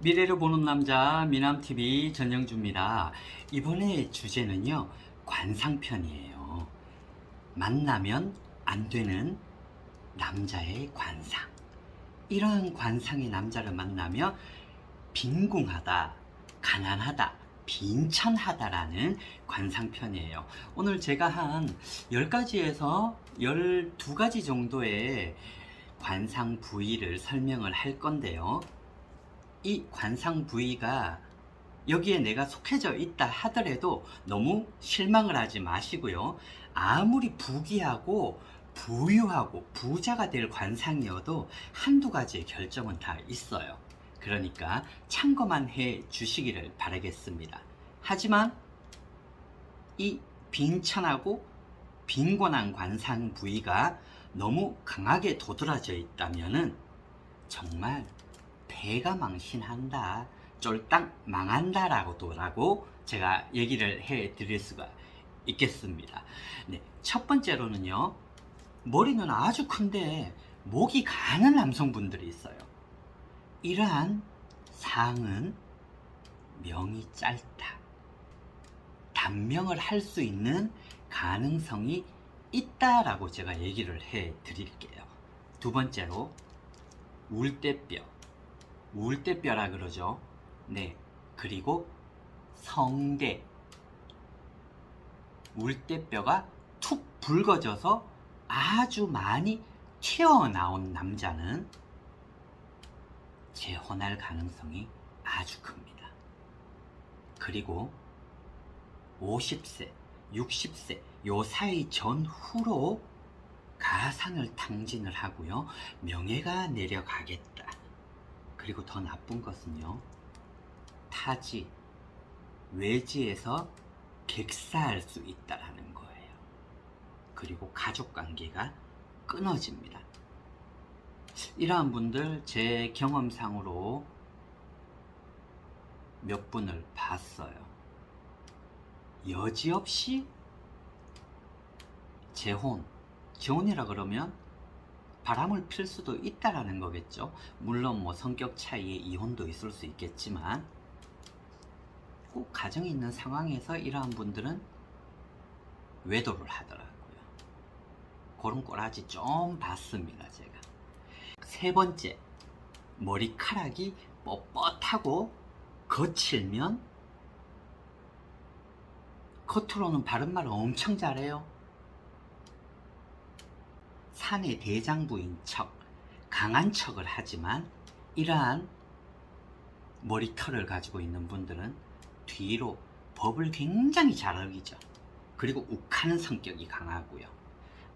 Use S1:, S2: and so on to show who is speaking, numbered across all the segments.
S1: 미래를 보는 남자 미남TV 전영주입니다. 이번에 주제는요, 관상편이에요. 만나면 안 되는 남자의 관상. 이런 관상의 남자를 만나면 빈궁하다, 가난하다, 빈천하다라는 관상편이에요. 오늘 제가 한 10가지에서 12가지 정도의 관상 부위를 설명을 할 건데요. 이 관상 부위가 여기에 내가 속해져 있다 하더라도 너무 실망을 하지 마시고요. 아무리 부귀하고 부유하고 부자가 될 관상이어도 한두 가지의 결정은 다 있어요. 그러니까 참고만 해 주시기를 바라겠습니다. 하지만 이 빈천하고 빈곤한 관상 부위가 너무 강하게 도드라져 있다면은 정말 배가 망신한다, 쫄딱 망한다라고 제가 얘기를 해 드릴 수가 있겠습니다. 네, 첫 번째로는요, 머리는 아주 큰데 목이 가는 남성분들이 있어요. 이러한 상은 명이 짧다, 단명을 할 수 있는 가능성이 있다라고 제가 얘기를 해 드릴게요. 두 번째로 울대뼈라 그러죠. 네, 그리고 성대, 울대뼈가 툭 붉어져서 아주 많이 튀어나온 남자는 재혼할 가능성이 아주 큽니다. 그리고 50세, 60세 요 사이 전후로 가산을 탕진을 하고요, 명예가 내려가겠다. 그리고 더 나쁜 것은요, 타지, 외지에서 객사할 수 있다라는 거예요. 그리고 가족관계가 끊어집니다. 이러한 분들 제 경험상으로 몇 분을 봤어요. 여지없이 재혼이라 그러면 바람을 필 수도 있다라는 거겠죠. 물론 뭐 성격 차이에 이혼도 있을 수 있겠지만 꼭 가정이 있는 상황에서 이러한 분들은 외도를 하더라고요. 그런 꼬라지 좀 봤습니다, 제가. 세 번째, 머리카락이 뻣뻣하고 거칠면 겉으로는 바른말 엄청 잘해요. 사내 대장부인 척, 강한 척을 하지만 이러한 머리털을 가지고 있는 분들은 뒤로 법을 굉장히 잘 어기죠. 그리고 욱하는 성격이 강하고요.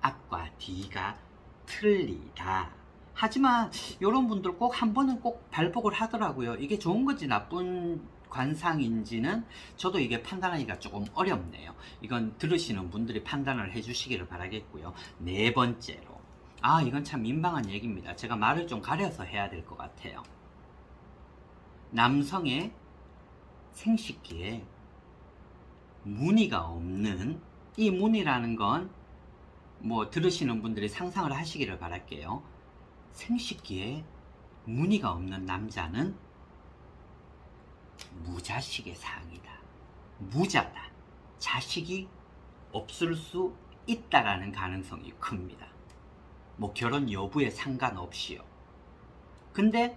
S1: 앞과 뒤가 틀리다. 하지만 이런 분들 꼭 한 번은 꼭 발복을 하더라고요. 이게 좋은 건지 나쁜 관상인지는 저도 이게 판단하기가 조금 어렵네요. 이건 들으시는 분들이 판단을 해주시기를 바라겠고요. 네 번째로, 이건 참 민망한 얘기입니다. 제가 말을 좀 가려서 해야 될 것 같아요. 남성의 생식기에 무늬가 없는, 이 무늬라는 건 뭐 들으시는 분들이 상상을 하시기를 바랄게요. 생식기에 무늬가 없는 남자는 무자식의 상이다, 무자다, 자식이 없을 수 있다라는 가능성이 큽니다. 뭐 결혼 여부에 상관없이요. 근데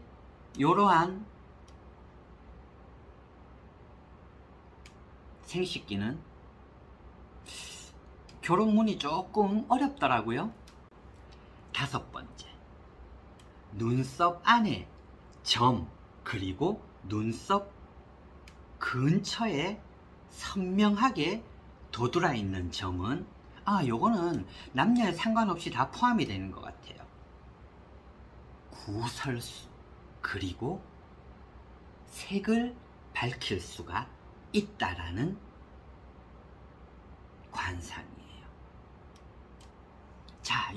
S1: 이러한 생식기는 결혼문이 조금 어렵더라고요. 다섯 번째, 눈썹 안에 점, 그리고 눈썹 근처에 선명하게 도드라 있는 점은 요거는 남녀에 상관없이 다 포함이 되는 것 같아요. 구설수, 그리고 색을 밝힐 수가 있다라는 관상이에요. 자,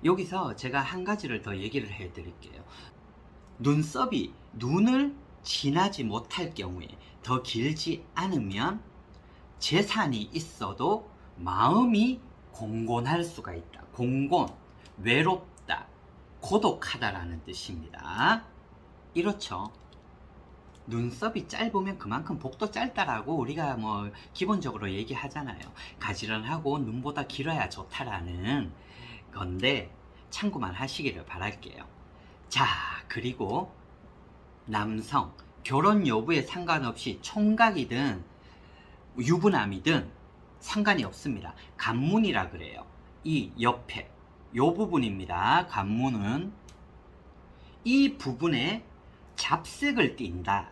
S1: 여기서 제가 한 가지를 더 얘기를 해 드릴게요. 눈썹이 눈을 지나지 못할 경우에, 더 길지 않으면 재산이 있어도 마음이 공곤할 수가 있다. 공곤, 외롭다, 고독하다라는 뜻입니다. 이렇죠. 눈썹이 짧으면 그만큼 복도 짧다라고 우리가 뭐 기본적으로 얘기하잖아요. 가지런하고 눈보다 길어야 좋다라는 건데 참고만 하시기를 바랄게요. 자, 그리고 남성 결혼 여부에 상관없이 총각이든 유부남이든 상관이 없습니다. 관문이라 그래요. 이 옆에 요 부분입니다. 관문은 이 부분에 잡색을 띈다.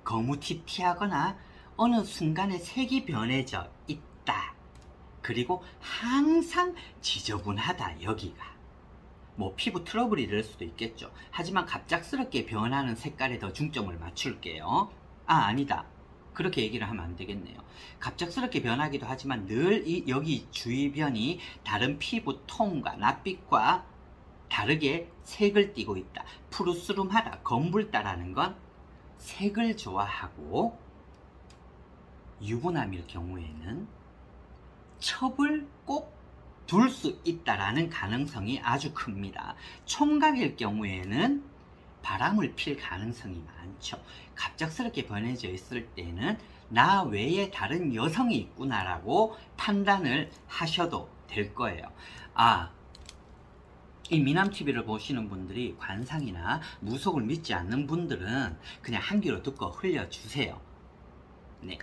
S1: 거무튀튀하거나 어느 순간에 색이 변해져 있다. 그리고 항상 지저분하다. 여기가 뭐 피부 트러블이 될 수도 있겠죠. 하지만 갑작스럽게 변하는 색깔에 더 중점을 맞출게요. 아니다. 그렇게 얘기를 하면 안 되겠네요. 갑작스럽게 변하기도 하지만 늘 여기 주위변이 다른 피부 톤과 낯빛과 다르게 색을 띠고 있다. 푸르스름하다, 검붉다라는 건 색을 좋아하고, 유부남일 경우에는 첩을 꼭 둘 수 있다라는 가능성이 아주 큽니다. 총각일 경우에는 바람을 필 가능성이 많죠. 갑작스럽게 변해져 있을 때는 나 외에 다른 여성이 있구나라고 판단을 하셔도 될 거예요. 이 미남TV를 보시는 분들이 관상이나 무속을 믿지 않는 분들은 그냥 한 귀로 듣고 흘려주세요. 네.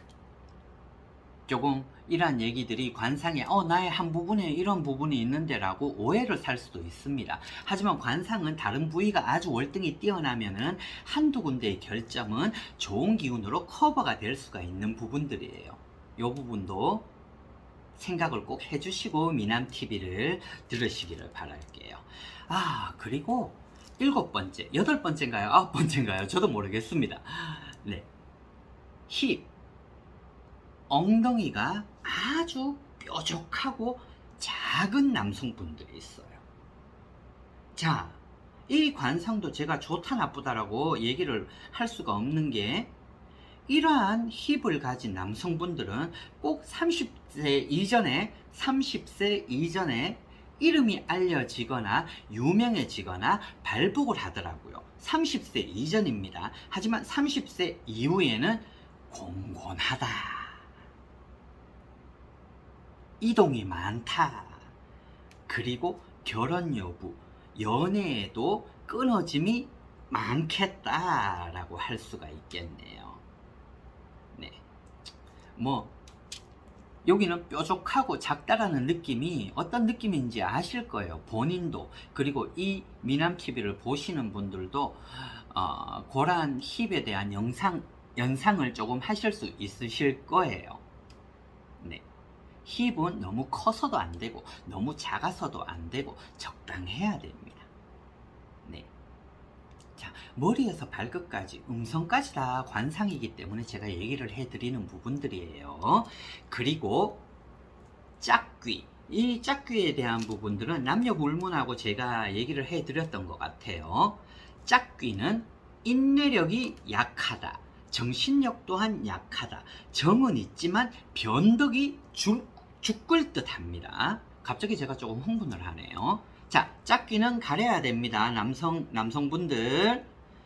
S1: 조금 이러한 얘기들이 관상에 나의 한 부분에 이런 부분이 있는데 라고 오해를 살 수도 있습니다. 하지만 관상은 다른 부위가 아주 월등히 뛰어나면은 한두 군데의 결점은 좋은 기운으로 커버가 될 수가 있는 부분들이에요. 이 부분도 생각을 꼭 해주시고 미남TV를 들으시기를 바랄게요. 그리고 7번째, 8번째인가요? 9번째인가요? 저도 모르겠습니다. 네. 힙. 엉덩이가 아주 뾰족하고 작은 남성분들이 있어요. 자, 이 관상도 제가 좋다 나쁘다라고 얘기를 할 수가 없는 게, 이러한 힙을 가진 남성분들은 꼭 30세 이전에 이름이 알려지거나 유명해지거나 발복을 하더라고요. 30세 이전입니다. 하지만 30세 이후에는 공곤하다, 이동이 많다, 그리고 결혼 여부, 연애에도 끊어짐이 많겠다라고 할 수가 있겠네요. 네. 여기는 뾰족하고 작다라는 느낌이 어떤 느낌인지 아실 거예요. 본인도. 그리고 이 미남TV를 보시는 분들도 그러한 힙에 대한 연상을 조금 하실 수 있으실 거예요. 네. 힙은 너무 커서도 안 되고 너무 작아서도 안 되고 적당해야 됩니다. 네. 자, 머리에서 발끝까지, 음성까지 다 관상이기 때문에 제가 얘기를 해드리는 부분들이에요. 그리고 짝귀. 이 짝귀에 대한 부분들은 남녀 불문하고 제가 얘기를 해드렸던 것 같아요. 짝귀는 인내력이 약하다. 정신력 또한 약하다. 정은 있지만 변덕이 죽을 듯 합니다. 갑자기 제가 조금 흥분을 하네요. 자, 짝귀는 가려야 됩니다. 남성분들,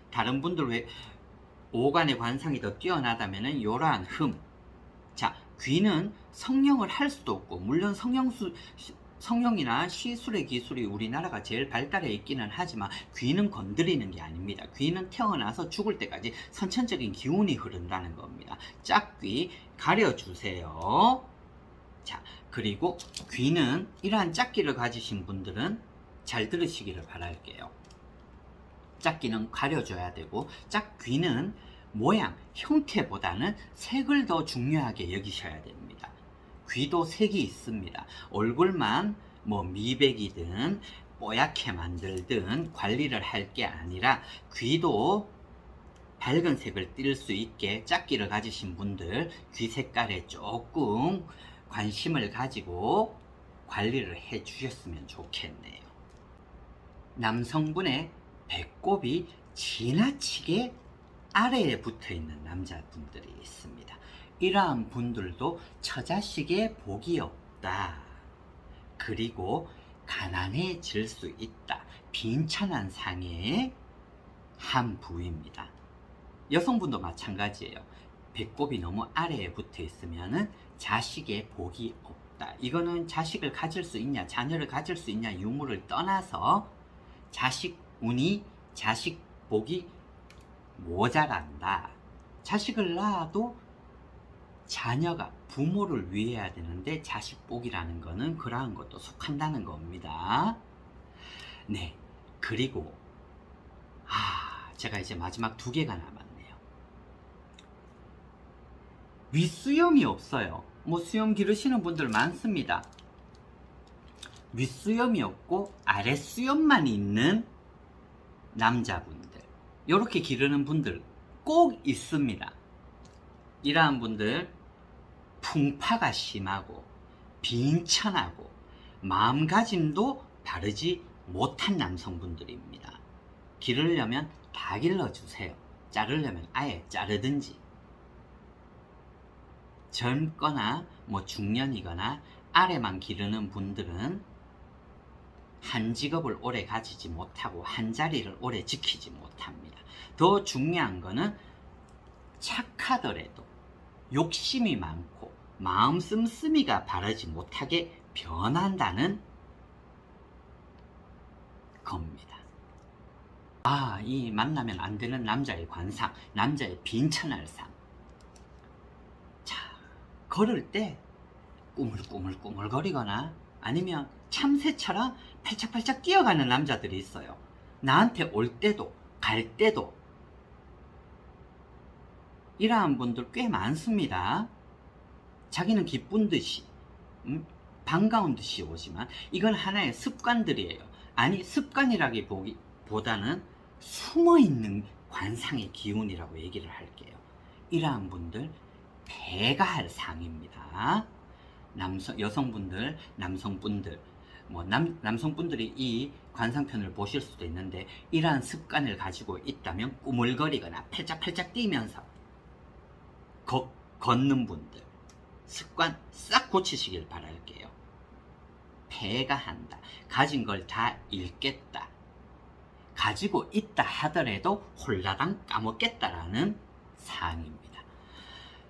S1: 다른 분들 왜 오간의 관상이 더 뛰어나다면은 요러한 흠. 자, 귀는 성형을 할 수도 없고, 물론 성형이나 시술의 기술이 우리나라가 제일 발달해 있기는 하지만 귀는 건드리는 게 아닙니다. 귀는 태어나서 죽을 때까지 선천적인 기운이 흐른다는 겁니다. 짝귀 가려주세요. 자, 그리고 귀는, 이러한 짝귀를 가지신 분들은 잘 들으시기를 바랄게요. 짝귀는 가려줘야 되고, 짝귀는 모양, 형태보다는 색을 더 중요하게 여기셔야 됩니다. 귀도 색이 있습니다. 얼굴만 미백이든 뽀얗게 만들든 관리를 할 게 아니라 귀도 밝은 색을 띌 수 있게 짝귀를 가지신 분들 귀 색깔에 조금 관심을 가지고 관리를 해 주셨으면 좋겠네요. 남성분의 배꼽이 지나치게 아래에 붙어 있는 남자분들이 있습니다. 이러한 분들도 처자식의 복이 없다. 그리고 가난해질 수 있다. 빈천한 상의 한 부위입니다. 여성분도 마찬가지예요. 배꼽이 너무 아래에 붙어 있으면은 자식의 복이 없다. 이거는 자식을 가질 수 있냐, 자녀를 가질 수 있냐 유무를 떠나서 자식 운이, 자식 복이 모자란다. 자식을 낳아도 자녀가 부모를 위해야 되는데 자식 복이라는 거는 그러한 것도 속한다는 겁니다. 네, 그리고 제가 이제 마지막 2개가 남았네요. 윗수염이 없어요. 뭐 수염 기르시는 분들 많습니다. 윗수염이 없고 아랫수염만 있는 남자분들, 이렇게 기르는 분들 꼭 있습니다. 이러한 분들 풍파가 심하고 빈천하고 마음가짐도 바르지 못한 남성분들입니다. 기르려면 다 길러주세요. 자르려면 아예 자르든지. 젊거나 뭐 중년이거나 아래만 기르는 분들은 한 직업을 오래 가지지 못하고 한 자리를 오래 지키지 못합니다. 더 중요한 거는 착하더라도 욕심이 많고 마음 씀씀이가 바르지 못하게 변한다는 겁니다. 이 만나면 안 되는 남자의 관상, 남자의 빈천할상. 자, 걸을 때 꾸물꾸물꾸물거리거나 아니면 참새처럼 팔짝팔짝 뛰어가는 남자들이 있어요. 나한테 올 때도 갈 때도. 이러한 분들 꽤 많습니다. 자기는 기쁜 듯이 반가운 듯이 오지만 이건 하나의 습관들이에요. 아니, 습관이라기보다는 숨어있는 관상의 기운이라고 얘기를 할게요. 이러한 분들 배가 할 상입니다. 여성분들, 남성분들, 남성분들이 이 관상편을 보실 수도 있는데 이러한 습관을 가지고 있다면 꾸물거리거나 팔짝팔짝 뛰면서 걷는 분들 습관 싹 고치시길 바랄게요. 배가 한다. 가진 걸 다 잃겠다. 가지고 있다 하더라도 홀라당 까먹겠다라는 사항입니다.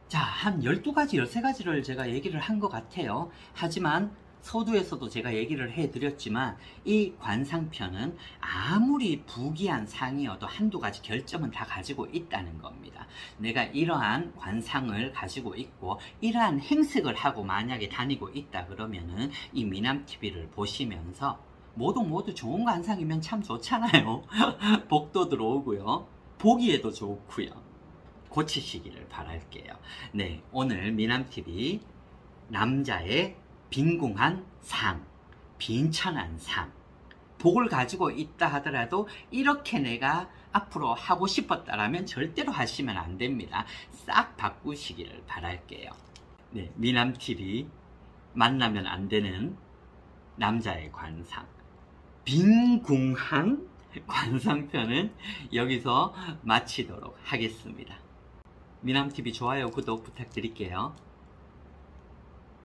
S1: 자, 한 12가지, 13가지를 제가 얘기를 한 것 같아요. 하지만 서두에서도 제가 얘기를 해드렸지만 이 관상편은 아무리 부귀한 상이어도 한두 가지 결점은 다 가지고 있다는 겁니다. 내가 이러한 관상을 가지고 있고 이러한 행색을 하고 만약에 다니고 있다 그러면은 이 미남TV를 보시면서 모두 좋은 관상이면 참 좋잖아요. 복도 들어오고요. 보기에도 좋고요. 고치시기를 바랄게요. 네, 오늘 미남TV 남자의 빈궁한 상, 빈천한 상, 복을 가지고 있다 하더라도 이렇게 내가 앞으로 하고 싶었다라면 절대로 하시면 안 됩니다. 싹 바꾸시기를 바랄게요. 네, 미남TV 만나면 안 되는 남자의 관상, 빈궁한 관상편은 여기서 마치도록 하겠습니다. 미남TV 좋아요, 구독 부탁드릴게요.